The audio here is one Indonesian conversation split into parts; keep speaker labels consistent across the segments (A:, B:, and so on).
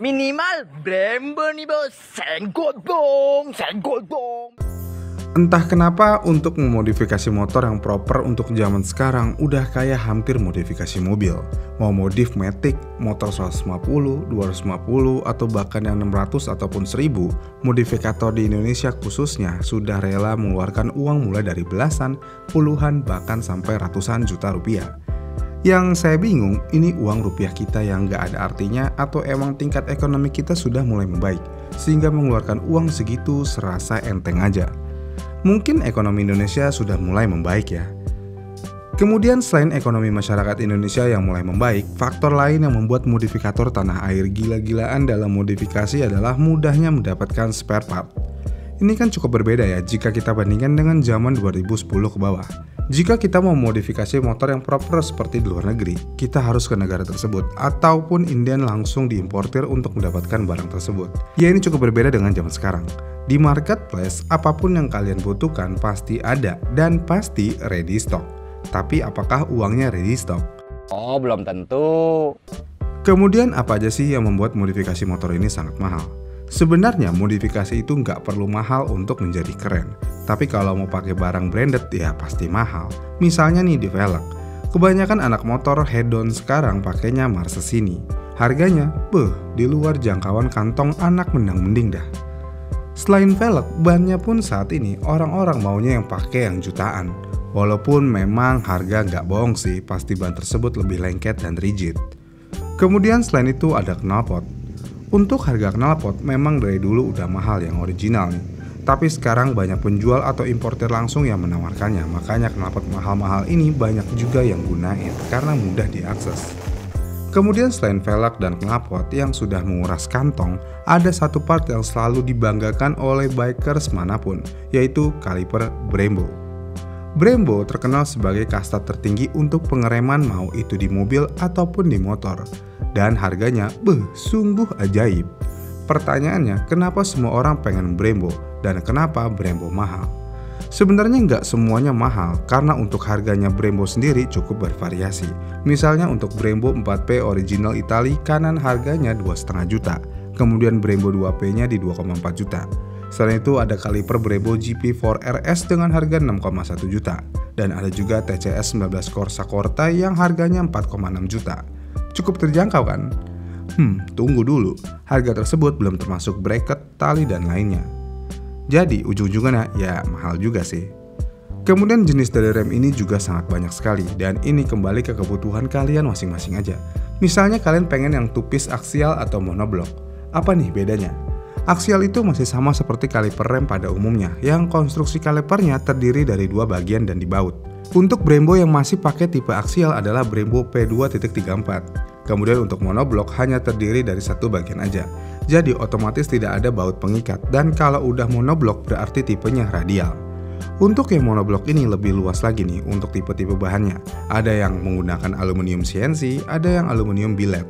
A: Minimal Brembo nih bos. Senggol dong.
B: Entah kenapa untuk memodifikasi motor yang proper untuk zaman sekarang udah kayak hampir modifikasi mobil. Mau modif Matic, motor 150, 250, atau bahkan yang 600 ataupun 1000, modifikator di Indonesia khususnya sudah rela mengeluarkan uang mulai dari belasan, puluhan, bahkan sampai ratusan juta rupiah. Yang saya bingung, ini uang rupiah kita yang gak ada artinya atau emang tingkat ekonomi kita sudah mulai membaik, sehingga mengeluarkan uang segitu serasa enteng aja. Mungkin ekonomi Indonesia sudah mulai membaik ya. Kemudian selain ekonomi masyarakat Indonesia yang mulai membaik, faktor lain yang membuat modifikator tanah air gila-gilaan dalam modifikasi adalah mudahnya mendapatkan spare part. Ini kan cukup berbeda ya jika kita bandingkan dengan zaman 2010 ke bawah. Jika kita mau modifikasi motor yang proper seperti di luar negeri, kita harus ke negara tersebut ataupun Indian langsung diimportir untuk mendapatkan barang tersebut. Ya ini cukup berbeda dengan zaman sekarang. Di marketplace, apapun yang kalian butuhkan pasti ada dan pasti ready stock. Tapi apakah uangnya ready stock?
A: Oh, belum tentu.
B: Kemudian apa aja sih yang membuat modifikasi motor ini sangat mahal? Sebenarnya modifikasi itu nggak perlu mahal untuk menjadi keren. Tapi kalau mau pakai barang branded ya pasti mahal. Misalnya nih di velg. Kebanyakan anak motor hedon sekarang pakainya Marcesini. Harganya, di luar jangkauan kantong anak mendang-mending dah. Selain velg, bannya pun saat ini orang-orang maunya yang pakai yang jutaan. Walaupun memang harga nggak bohong sih, pasti ban tersebut lebih lengket dan rigid. Kemudian selain itu ada knalpot. Untuk harga knalpot memang dari dulu udah mahal yang original nih. Tapi sekarang banyak penjual atau importer langsung yang menawarkannya. Makanya knalpot mahal-mahal ini banyak juga yang gunain karena mudah diakses. Kemudian selain velg dan knalpot yang sudah menguras kantong, ada satu part yang selalu dibanggakan oleh bikers manapun, yaitu kaliper Brembo. Brembo terkenal sebagai kasta tertinggi untuk pengereman mau itu di mobil ataupun di motor. Dan harganya, sungguh ajaib. Pertanyaannya, kenapa semua orang pengen Brembo dan kenapa Brembo mahal? Sebenarnya nggak semuanya mahal, karena untuk harganya Brembo sendiri cukup bervariasi. Misalnya untuk Brembo 4P original Itali kanan harganya 2,5 juta, kemudian Brembo 2P-nya di 2,4 juta. Selain itu ada kaliper Brembo GP4 RS dengan harga 6,1 juta, dan ada juga TCS 19 Corsa Corta yang harganya 4,6 juta. Cukup terjangkau kan? Tunggu dulu, harga tersebut belum termasuk bracket, tali, dan lainnya. Jadi ujung-ujungnya ya mahal juga sih. Kemudian jenis dari rem ini juga sangat banyak sekali dan ini kembali ke kebutuhan kalian masing-masing aja. Misalnya kalian pengen yang two-piece aksial atau monoblok. Apa nih bedanya? Aksial itu masih sama seperti kaliper rem pada umumnya yang konstruksi kalipernya terdiri dari dua bagian dan dibaut. Untuk Brembo yang masih pakai tipe aksial adalah Brembo P2.34. Kemudian untuk monoblok hanya terdiri dari satu bagian aja. Jadi otomatis tidak ada baut pengikat dan kalau udah monoblok berarti tipenya radial. Untuk yang monoblok ini lebih luas lagi nih untuk tipe-tipe bahannya. Ada yang menggunakan aluminium CNC, ada yang aluminium billet.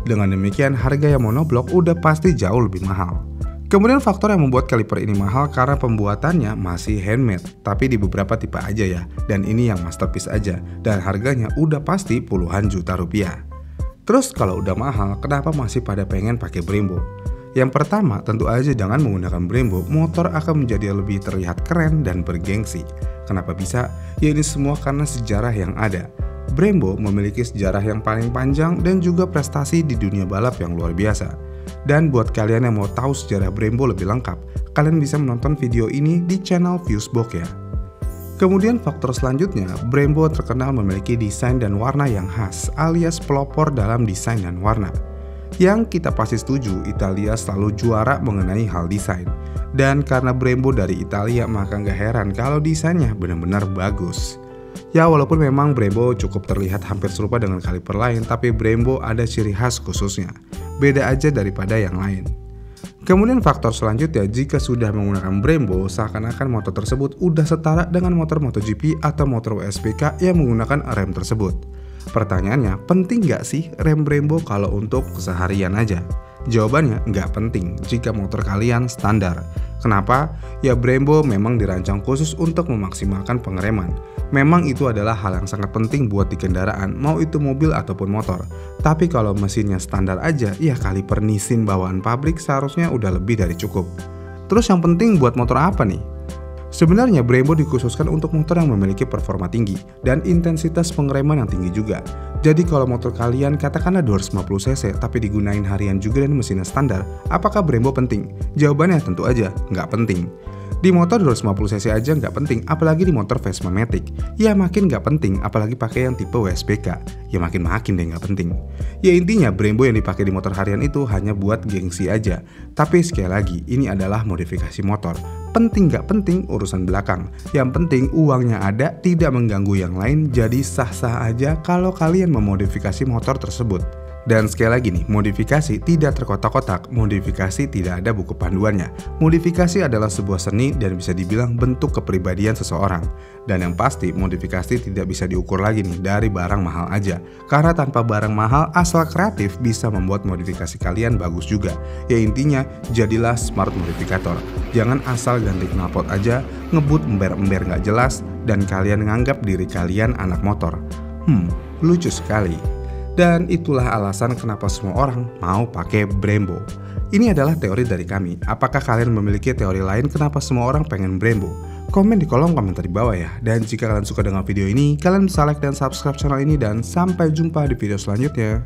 B: Dengan demikian harga yang monoblok udah pasti jauh lebih mahal. Kemudian faktor yang membuat kaliper ini mahal karena pembuatannya masih handmade, tapi di beberapa tipe aja ya. Dan ini yang masterpiece aja dan harganya udah pasti puluhan juta rupiah. Terus kalau udah mahal, kenapa masih pada pengen pakai Brembo? Yang pertama, tentu aja jangan menggunakan Brembo, motor akan menjadi lebih terlihat keren dan bergengsi. Kenapa bisa? Ya ini semua karena sejarah yang ada. Brembo memiliki sejarah yang paling panjang dan juga prestasi di dunia balap yang luar biasa. Dan buat kalian yang mau tahu sejarah Brembo lebih lengkap, kalian bisa menonton video ini di channel Fusebox ya. Kemudian faktor selanjutnya, Brembo terkenal memiliki desain dan warna yang khas alias pelopor dalam desain dan warna. Yang kita pasti setuju, Italia selalu juara mengenai hal desain. Dan karena Brembo dari Italia maka nggak heran kalau desainnya benar-benar bagus. Ya walaupun memang Brembo cukup terlihat hampir serupa dengan kaliper lain, tapi Brembo ada ciri khas khususnya. Beda aja daripada yang lain. Kemudian faktor selanjutnya, jika sudah menggunakan Brembo, seakan-akan motor tersebut udah setara dengan motor MotoGP atau motor WSBK yang menggunakan rem tersebut. Pertanyaannya, penting nggak sih rem Brembo kalau untuk keseharian aja? Jawabannya nggak penting jika motor kalian standar. Kenapa? Ya Brembo memang dirancang khusus untuk memaksimalkan pengereman. Memang itu adalah hal yang sangat penting buat di kendaraan, mau itu mobil ataupun motor. Tapi kalau mesinnya standar aja, ya kaliper Nissin bawaan pabrik seharusnya udah lebih dari cukup. Terus yang penting buat motor apa nih? Sebenarnya Brembo dikhususkan untuk motor yang memiliki performa tinggi dan intensitas pengereman yang tinggi juga. Jadi kalau motor kalian katakanlah 250 cc tapi digunain harian juga dan mesinnya standar, apakah Brembo penting? Jawabannya tentu aja, nggak penting. Di motor 250 cc aja nggak penting, apalagi di motor Vespa Matic. Ya makin nggak penting, apalagi pakai yang tipe WSBK. Ya makin deh nggak penting. Ya intinya Brembo yang dipakai di motor harian itu hanya buat gengsi aja. Tapi sekali lagi, ini adalah modifikasi motor. Penting nggak penting urusan belakang. Yang penting uangnya ada, tidak mengganggu yang lain, jadi sah-sah aja kalau kalian memodifikasi motor tersebut. Dan sekali lagi nih, modifikasi tidak terkotak-kotak, modifikasi tidak ada buku panduannya. Modifikasi adalah sebuah seni dan bisa dibilang bentuk kepribadian seseorang. Dan yang pasti, modifikasi tidak bisa diukur lagi nih dari barang mahal aja. Karena tanpa barang mahal, asal kreatif bisa membuat modifikasi kalian bagus juga. Ya intinya, jadilah smart modifikator. Jangan asal ganti knalpot aja, ngebut ember-ember nggak jelas, dan kalian nganggap diri kalian anak motor. Lucu sekali. Dan itulah alasan kenapa semua orang mau pakai Brembo. Ini adalah teori dari kami. Apakah kalian memiliki teori lain kenapa semua orang pengen Brembo? Komen di kolom komentar di bawah ya. Dan jika kalian suka dengan video ini, kalian bisa like dan subscribe channel ini. Dan sampai jumpa di video selanjutnya.